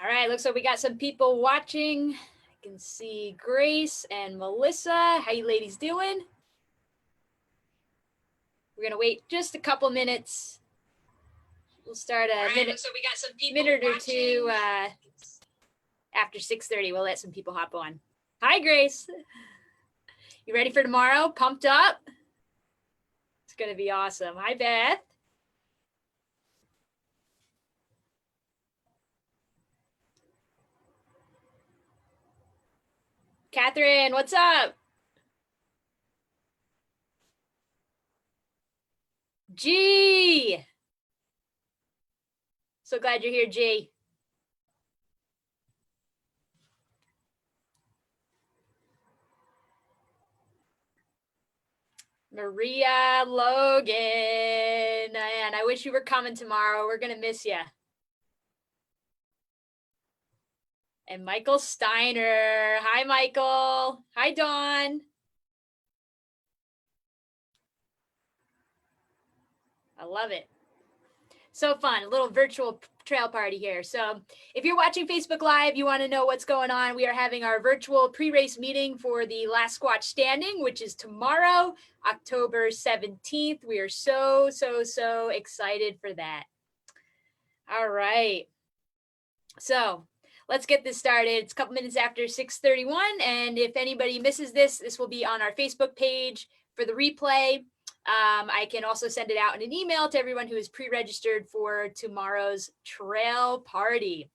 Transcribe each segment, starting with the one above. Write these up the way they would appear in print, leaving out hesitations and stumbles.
All right, looks like we got some people watching. I can see Grace and Melissa. How you ladies doing? We're gonna wait just a couple minutes. We'll start a minute, so we got some minute or two after 6:30. We'll let some people hop on. Hi, Grace. You ready for tomorrow? Pumped up? It's gonna be awesome. Hi, Beth. Catherine, what's up? G. So glad you're here, G. Maria Logan. And I wish you were coming tomorrow. We're going to miss you. And Michael Steiner. Hi, Michael. Hi, Dawn. I love it. So fun. A little virtual trail party here. So if you're watching Facebook Live, you want to know what's going on, we are having our virtual pre-race meeting for the last Squatch standing, which is tomorrow, October 17th. We are so excited for that. All right. So let's get this started. It's a couple minutes after 6:31. And if anybody misses this, this will be on our Facebook page for the replay. I can also send it out in an email to everyone who is pre-registered for tomorrow's trail party.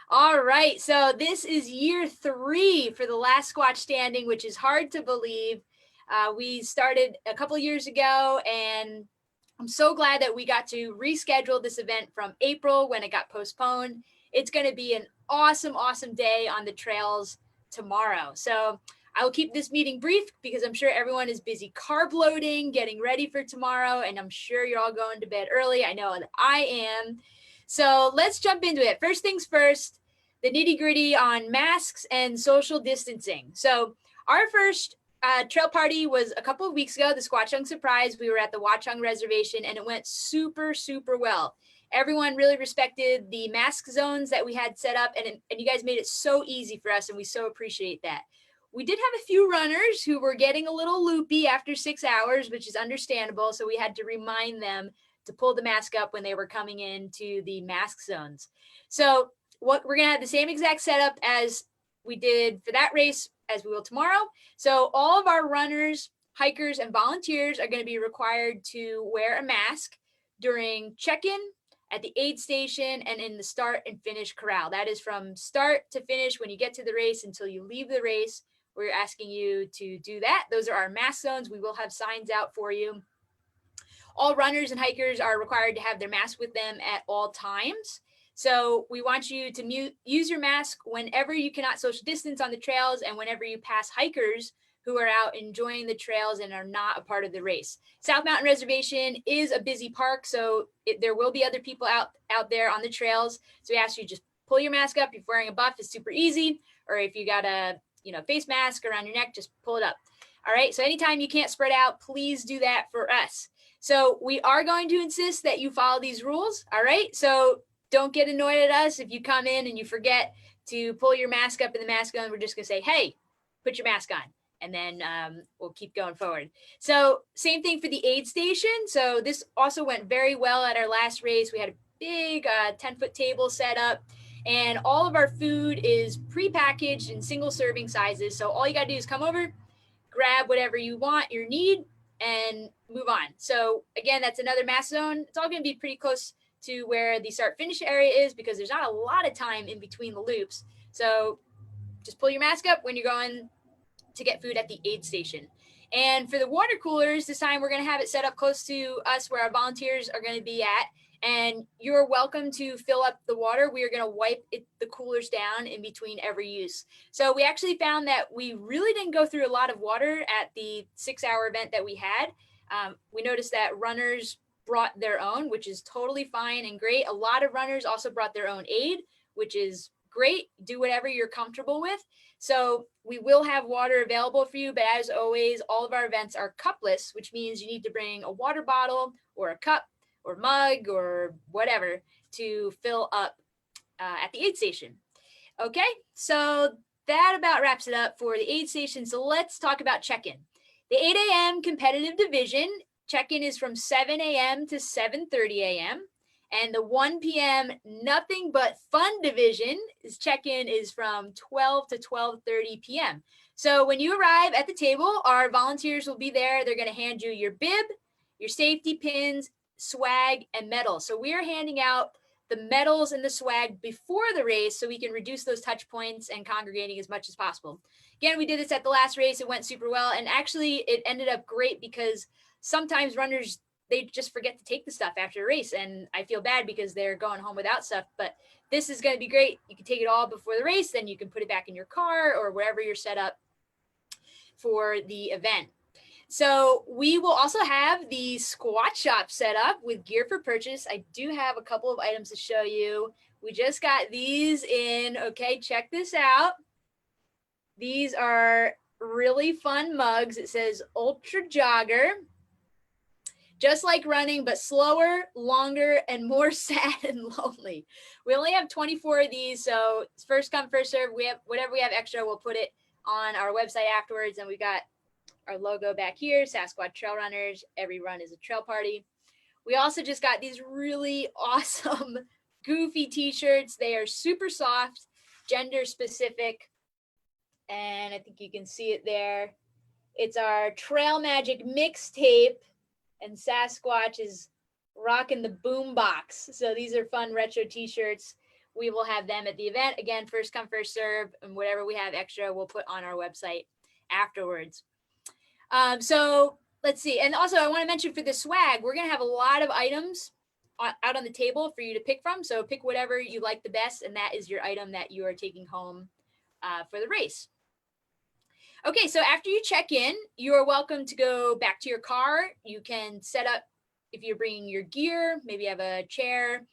All right, so this is year 3 for the last Squatch standing, which is hard to believe. We started a couple of years ago, and I'm so glad that we got to reschedule this event from April when it got postponed. It's going to be an awesome day on the trails tomorrow. So I will keep this meeting brief because I'm sure everyone is busy carb loading, getting ready for tomorrow, and I'm sure you're all going to bed early. I know that I am. So let's jump into it. First things first, the nitty gritty on masks and social distancing. So our first trail party was a couple of weeks ago, the Squatchung Surprise. We were at the Watchung Reservation, and it went super well. Everyone really respected the mask zones that we had set up, and you guys made it so easy for us, and we so appreciate that. We did have a few runners who were getting a little loopy after 6 hours, which is understandable. So we had to remind them to pull the mask up when they were coming into the mask zones. So what we're going to have the same exact setup as we did for that race as we will tomorrow. So all of our runners, hikers, and volunteers are going to be required to wear a mask during check-in, at the aid station, and in the start and finish corral. That is from start to finish when you get to the race until you leave the race. We're asking you to do that. Those are our mask zones. We will have signs out for you. All runners and hikers are required to have their mask with them at all times. So we want you to use your mask whenever you cannot social distance on the trails and whenever you pass hikers who are out enjoying the trails and are not a part of the race. South Mountain Reservation is a busy park, so there will be other people out there on the trails. So we ask you just pull your mask up. If you're wearing a buff, it's super easy. Or if you got a face mask around your neck, just pull it up. All right, so anytime you can't spread out, please do that for us. So we are going to insist that you follow these rules. All right, so don't get annoyed at us if you come in and you forget to pull your mask up in the mask on. We're just gonna say, hey, put your mask on. And then we'll keep going forward. So same thing for the aid station. So this also went very well at our last race. We had a big 10-foot table set up, and all of our food is pre-packaged in single serving sizes. So all you got to do is come over, grab whatever you want, your need, and move on. So again, that's another mask zone. It's all going to be pretty close to where the start finish area is because there's not a lot of time in between the loops. So just pull your mask up when you're going to get food at the aid station. And for the water coolers, this time we're going to have it set up close to us where our volunteers are going to be at. And you're welcome to fill up the water. We are going to wipe the coolers down in between every use. So we actually found that we really didn't go through a lot of water at the 6-hour event that we had. We noticed that runners brought their own, which is totally fine and great. A lot of runners also brought their own aid, which is great. Do whatever you're comfortable with. So we will have water available for you, but as always, all of our events are cupless, which means you need to bring a water bottle or a cup or mug or whatever to fill up at the aid station. Okay, so that about wraps it up for the aid station. So let's talk about check-in. The 8 a.m. competitive division, check-in is from 7 a.m. to 7:30 a.m. And the 1 p.m. nothing but fun division is check-in is from 12 to 12:30 p.m. So when you arrive at the table, our volunteers will be there. They're going to hand you your bib, your safety pins, swag, and medals. So we are handing out the medals and the swag before the race so we can reduce those touch points and congregating as much as possible. Again, we did this at the last race. It went super well. And actually, it ended up great because sometimes runners, they just forget to take the stuff after a race. And I feel bad because they're going home without stuff. But this is going to be great. You can take it all before the race. Then you can put it back in your car or wherever you're set up for the event. So we will also have the squat shop set up with gear for purchase. I do have a couple of items to show you. We just got these in. Okay, check this out. These are really fun mugs. It says Ultra Jogger. Just like running, but slower, longer, and more sad and lonely. We only have 24 of these, so it's first come, first serve. We have whatever we have extra, we'll put it on our website afterwards. And we got our logo back here, Sasquatch Trail Runners. Every run is a trail party. We also just got these really awesome, goofy t-shirts. They are super soft, gender specific. And I think you can see it there. It's our Trail Magic mixtape. And Sasquatch is rocking the boom box. So these are fun retro t-shirts. We will have them at the event. Again, first come, first serve. And whatever we have extra, we'll put on our website afterwards. So let's see. And also I want to mention for the swag, we're going to have a lot of items out on the table for you to pick from. So pick whatever you like the best. And that is your item that you are taking home for the race. Okay, so after you check in, you are welcome to go back to your car. You can set up, if you're bringing your gear, maybe you have a chair,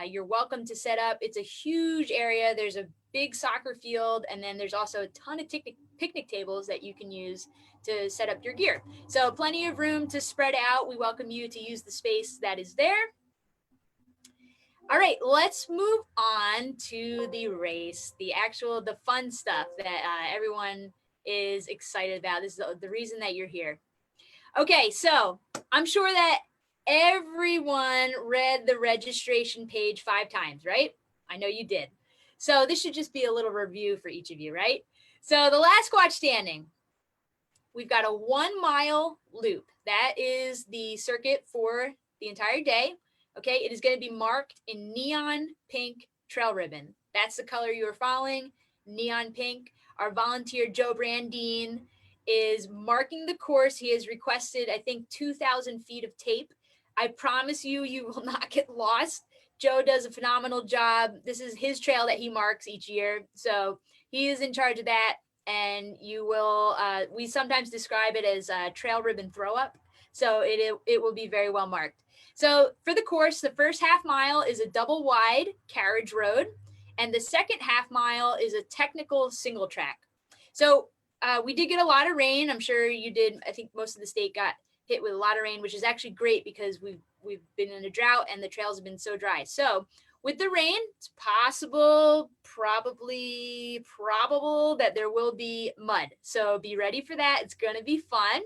you're welcome to set up. It's a huge area. There's a big soccer field, and then there's also a ton of picnic tables that you can use to set up your gear. So plenty of room to spread out. We welcome you to use the space that is there. All right, let's move on to the race, the fun stuff that everyone is excited about. This is the reason that you're here. Okay, so I'm sure that everyone read the registration page 5 times, right? I know you did. So this should just be a little review for each of you, right? So the last Squatch standing, we've got a 1 mile loop. That is the circuit for the entire day. Okay, it is going to be marked in neon pink trail ribbon. That's the color you are following, neon pink. Our volunteer, Joe Brandine, is marking the course. He has requested, I think, 2,000 feet of tape. I promise you, you will not get lost. Joe does a phenomenal job. This is his trail that he marks each year. So he is in charge of that. And you will, we sometimes describe it as a trail ribbon throw up. So it will be very well marked. So for the course, the first half mile is a double wide carriage road. And the second half mile is a technical single track. So we did get a lot of rain. I'm sure you did. I think most of the state got hit with a lot of rain, which is actually great because we've been in a drought and the trails have been so dry. So with the rain, it's probable that there will be mud. So be ready for that. It's going to be fun.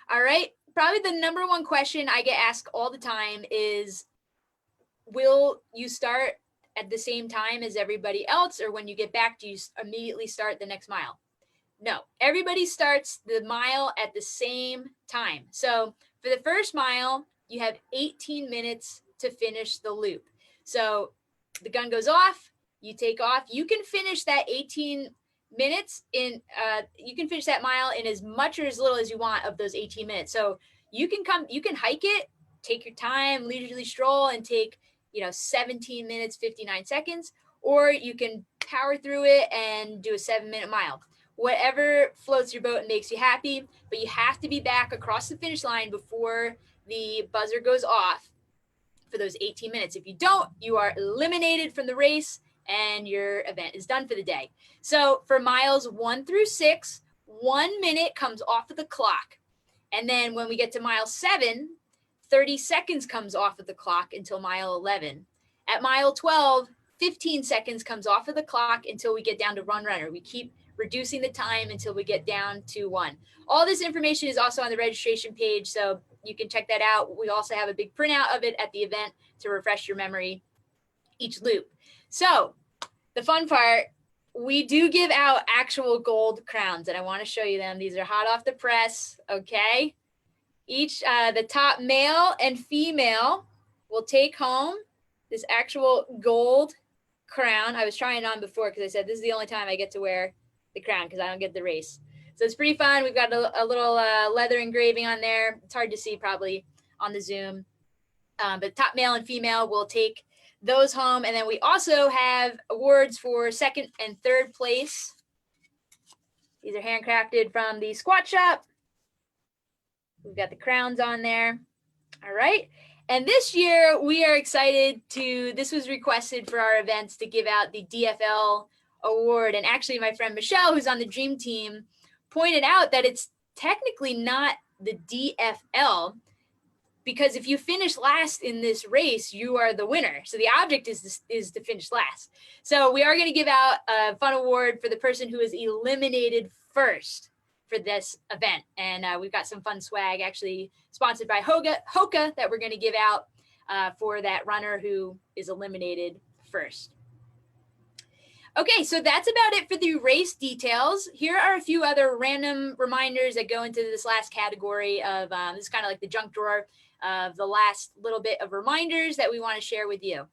All right. Probably the number one question I get asked all the time is, will you start at the same time as everybody else, or when you get back, do you immediately start the next mile? No, everybody starts the mile at the same time. So for the first mile, you have 18 minutes to finish the loop. So the gun goes off, you take off. You can finish that 18 minutes in, you can finish that mile in as much or as little as you want of those 18 minutes. So you can hike it, take your time, leisurely stroll, and take 17 minutes, 59 seconds, or you can power through it and do a 7-minute mile. Whatever floats your boat and makes you happy, but you have to be back across the finish line before the buzzer goes off for those 18 minutes. If you don't, you are eliminated from the race and your event is done for the day. So for miles 1 through 6, 1 minute comes off of the clock. And then when we get to mile 7, 30 seconds comes off of the clock until mile 11. At mile 12, 15 seconds comes off of the clock until we get down to run runner. We keep reducing the time until we get down to 1. All this information is also on the registration page, so you can check that out. We also have a big printout of it at the event to refresh your memory each loop. So the fun part, we do give out actual gold crowns, and I want to show you them. These are hot off the press, okay? Each, the top male and female will take home this actual gold crown. I was trying it on before because I said this is the only time I get to wear the crown because I don't get the race. So it's pretty fun. We've got a little leather engraving on there. It's hard to see probably on the Zoom. But top male and female will take those home. And then we also have awards for second and third place. These are handcrafted from the Squat Shop. We've got the crowns on there. All right. And this year we are excited to, this was requested for our events to give out the Dfl Award. And actually my friend Michelle, who's on the Dream Team, pointed out that it's technically not the DFL, because if you finish last in this race, you are the winner. So the object is to finish last. So we are going to give out a fun award for the person who is eliminated first for this event. And we've got some fun swag actually sponsored by Hoka that we're going to give out for that runner who is eliminated first. Okay, so that's about it for the race details. Here are a few other random reminders that go into this last category of, this is kind of like the junk drawer of the last little bit of reminders that we want to share with you.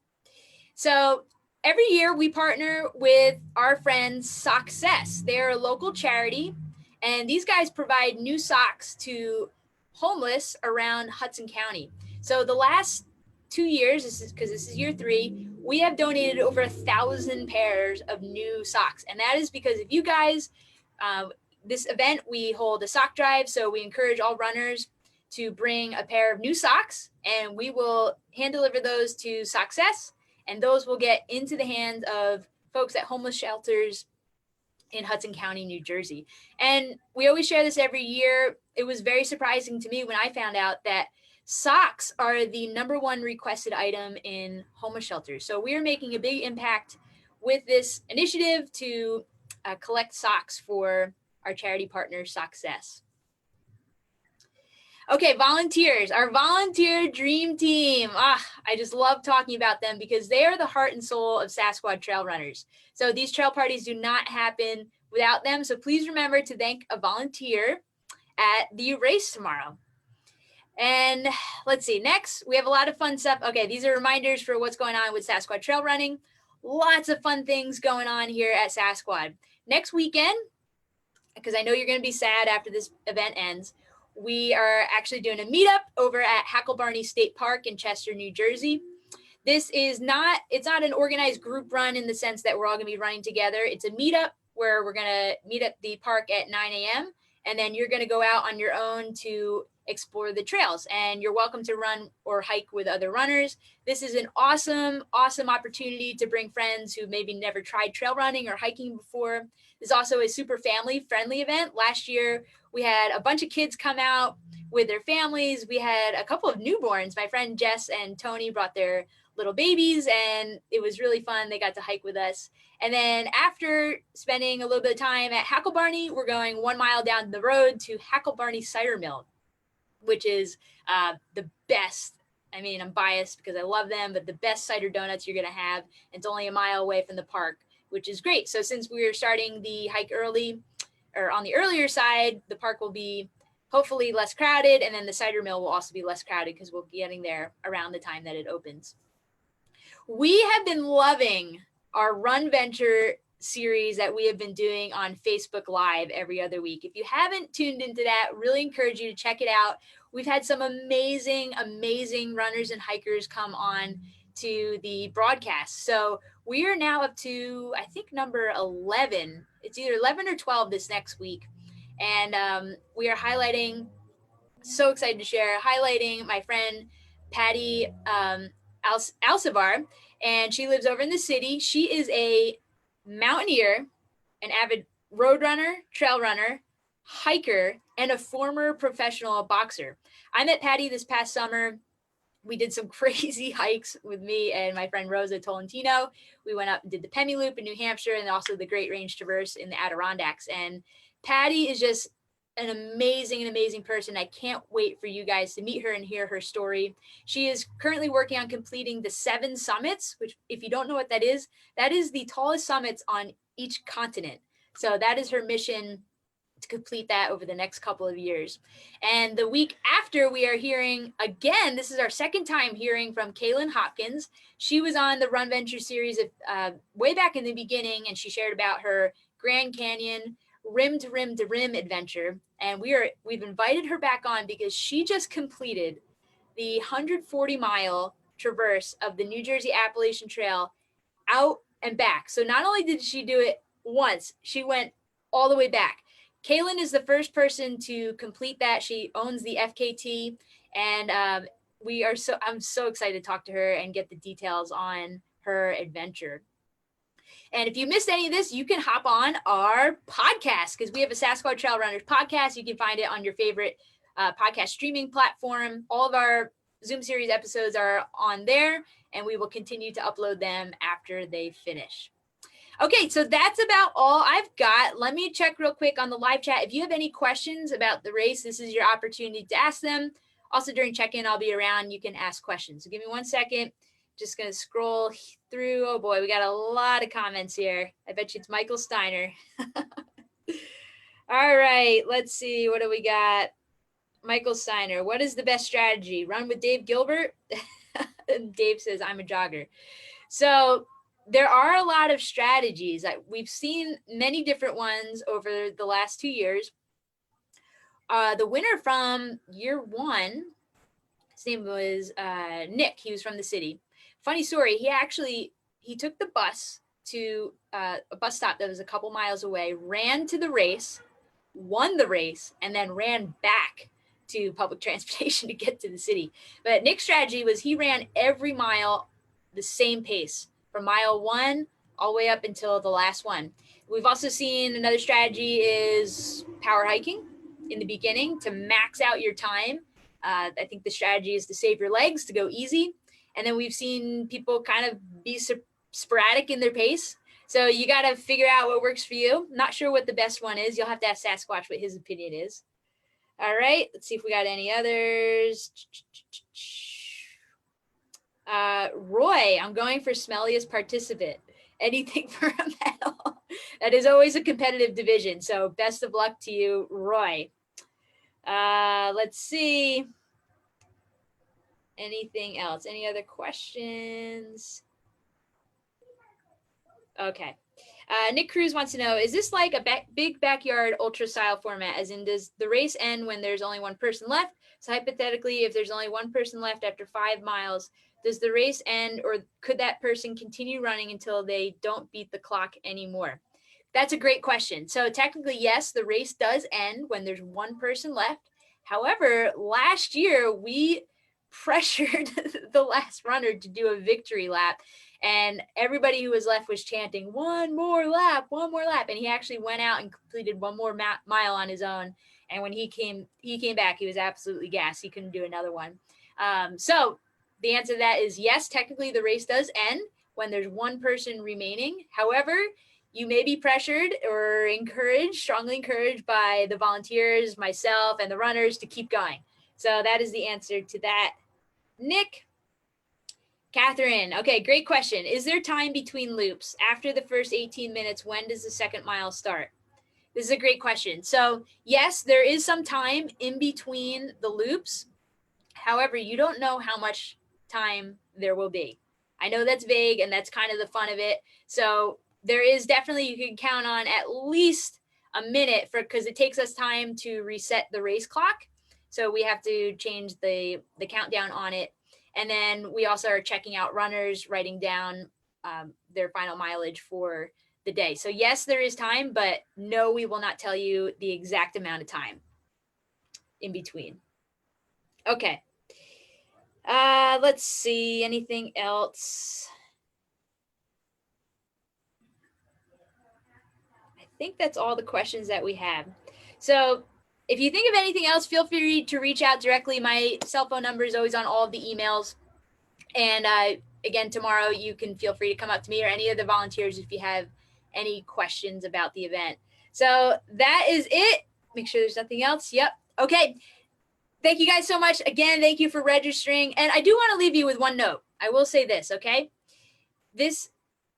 So every year we partner with our friends Success. They're a local charity, and these guys provide new socks to homeless around Hudson County. So the last 2 years, because this is year 3, we have donated over 1,000 pairs of new socks. And that is because if you guys, this event, we hold a sock drive. So we encourage all runners to bring a pair of new socks, and we will hand deliver those to Success, and those will get into the hands of folks at homeless shelters in Hudson County, New Jersey. And we always share this every year. It was very surprising to me when I found out that socks are the #1 requested item in homeless shelters. So we are making a big impact with this initiative to collect socks for our charity partner, Success. Okay, volunteers, our volunteer dream team. I just love talking about them because they are the heart and soul of Sasquatch trail runners. So these trail parties do not happen without them. So please remember to thank a volunteer at the race tomorrow. And let's see, next, we have a lot of fun stuff. Okay, these are reminders for what's going on with Sasquatch trail running. Lots of fun things going on here at Sasquatch. Next weekend, because I know you're going to be sad after this event ends, we are actually doing a meetup over at Hacklebarney State Park in Chester, New Jersey. This is not, it's not an organized group run in the sense that we're all going to be running together. It's a meetup where we're going to meet at the park at 9 a.m. and then you're going to go out on your own to explore the trails, and you're welcome to run or hike with other runners. This is an awesome, awesome opportunity to bring friends who maybe never tried trail running or hiking before. This is also a super family friendly event. Last year, we had a bunch of kids come out with their families. We had a couple of newborns. My friend Jess and Tony brought their little babies, and it was really fun. They got to hike with us. And then after spending a little bit of time at Hacklebarney, we're going 1 mile down the road to Hacklebarney Cider Mill, which is the best. I mean, I'm biased because I love them, but the best cider donuts you're going to have. It's only a mile away from the park, which is great. So since we're starting the hike early, or on the earlier side, the park will be hopefully less crowded, and then the cider mill will also be less crowded because we'll be getting there around the time that it opens. We have been loving our Run Venture series that we have been doing on Facebook Live every other week. If you haven't tuned into that, really encourage you to check it out. We've had some amazing, amazing runners and hikers come on to the broadcast. So we are now up to, I think, number 11. It's either 11 or 12 this next week. And we are highlighting, so excited to share, highlighting my friend Patty Alcivar, and she lives over in the city. She is a mountaineer, an avid road runner, trail runner, hiker, and a former professional boxer. I met Patty this past summer we did some crazy hikes with me and my friend Rosa Tolentino. We went up and did the Pemi Loop in New Hampshire and also the Great Range Traverse in the Adirondacks. And Patty is just an amazing person. I can't wait for you guys to meet her and hear her story. She is currently working on completing the 7 summits, which if you don't know what that is the tallest summits on each continent. So that is her mission, to complete that over the next couple of years. And the week after, we are hearing again, this is our second time hearing from Kaylin Hopkins. She was on the Run Venture series way back in the beginning, and she shared about her Grand Canyon rim to rim to rim adventure. And we've invited her back on because she just completed the 140-mile traverse of the New Jersey Appalachian Trail out and back. So not only did she do it once, she went all the way back. Kaylin is the first person to complete that. She owns the FKT, and I'm so excited to talk to her and get the details on her adventure. And if you missed any of this, you can hop on our podcast, because we have a Sasquatch Trail Runners podcast. You can find it on your favorite podcast streaming platform. All of our Zoom series episodes are on there, and we will continue to upload them after they finish. Okay, so that's about all I've got. Let me check real quick on the live chat. If you have any questions about the race, this is your opportunity to ask them. Also, during check-in, I'll be around. You can ask questions. So give me 1 second. Just going to scroll through. Oh, boy, we got a lot of comments here. I bet you it's Michael Steiner. All right, let's see. What do we got? Michael Steiner, what is the best strategy? Run with Dave Gilbert? Dave says, I'm a jogger. So there are a lot of strategies. We've seen many different ones over the last 2 years. The winner from year 1, his name was Nick. He was from the city. Funny story. He took the bus to a bus stop that was a couple miles away, ran to the race, won the race, and then ran back to public transportation to get to the city. But Nick's strategy was he ran every mile the same pace, from mile 1 all the way up until the last one. We've also seen another strategy is power hiking in the beginning to max out your time. I think the strategy is to save your legs, to go easy. And then we've seen people kind of be sporadic in their pace. So you got to figure out what works for you. Not sure what the best one is. You'll have to ask Sasquatch what his opinion is. All right, let's see if we got any others. Roy, I'm going for smelliest participant. Anything for a medal. That is always a competitive division. So best of luck to you, Roy. Let's see. Anything else? Any other questions? Okay. Nick Cruz wants to know, is this like a big backyard ultra style format? As in, does the race end when there's only one person left? So hypothetically, if there's only one person left after 5 miles, does the race end, or could that person continue running until they don't beat the clock anymore? That's a great question. So technically, yes, the race does end when there's one person left. However, last year we pressured the last runner to do a victory lap, and everybody who was left was chanting one more lap, and he actually went out and completed one more mile on his own. And when he came back, he was absolutely gassed. He couldn't do another one. So the answer to that is yes, technically the race does end when there's one person remaining. However, you may be pressured or strongly encouraged by the volunteers, myself, and the runners to keep going. So that is the answer to that. Nick. Catherine, okay, great question. Is there time between loops? After the first 18 minutes, when does the second mile start? This is a great question. So yes, there is some time in between the loops. However, you don't know how much time there will be. I know that's vague, and that's kind of the fun of it. So there is definitely, you can count on at least a minute because it takes us time to reset the race clock. So we have to change the countdown on it. And then we also are checking out runners, writing down their final mileage for the day. So yes, there is time, but no, we will not tell you the exact amount of time in between. Okay. Let's see. Anything else? I think that's all the questions that we have. So if you think of anything else, feel free to reach out directly. My cell phone number is always on all of the emails. And again, tomorrow you can feel free to come up to me or any of the volunteers if you have any questions about the event. So that is it. Make sure there's nothing else. Yep. Okay. Thank you guys so much. Again, thank you for registering. And I do want to leave you with one note. I will say this, okay? Dave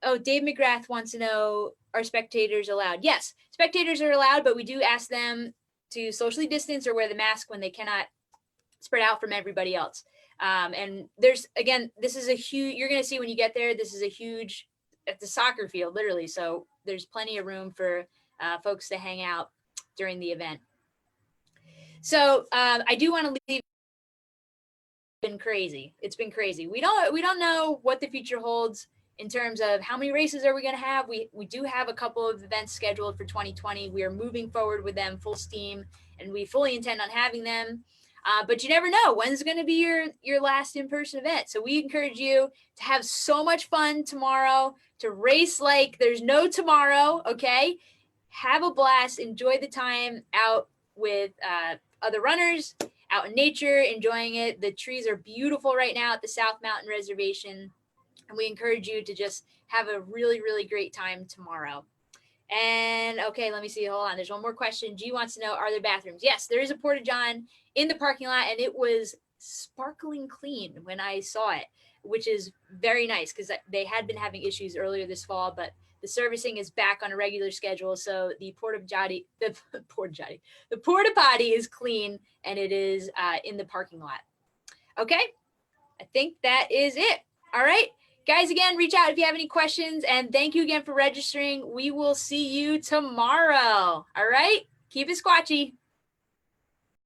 McGrath wants to know, are spectators allowed? Yes, spectators are allowed, but we do ask them to socially distance or wear the mask when they cannot spread out from everybody else. And there's, again, this is a huge, you're going to see when you get there, this is a huge, at the soccer field, literally. So there's plenty of room for folks to hang out during the event. So I do want to leave. Been crazy. It's been crazy. We don't know what the future holds in terms of how many races are we going to have. We do have a couple of events scheduled for 2020. We are moving forward with them full steam, and we fully intend on having them. But you never know when's going to be your last in-person event. So we encourage you to have so much fun tomorrow, to race like there's no tomorrow. Okay, have a blast. Enjoy the time out with other runners, out in nature, enjoying it. The trees are beautiful right now at the South Mountain Reservation. And we encourage you to just have a really, really great time tomorrow. And okay, let me see. Hold on. There's one more question. G wants to know, are there bathrooms? Yes, there is a Porta-John in the parking lot, and it was sparkling clean when I saw it, which is very nice because they had been having issues earlier this fall, but the servicing is back on a regular schedule. So the porta potty is clean, and it is in the parking lot. Okay, I think that is it. All right. Guys, again, reach out if you have any questions, and thank you again for registering. We will see you tomorrow. All right? Keep it squatchy.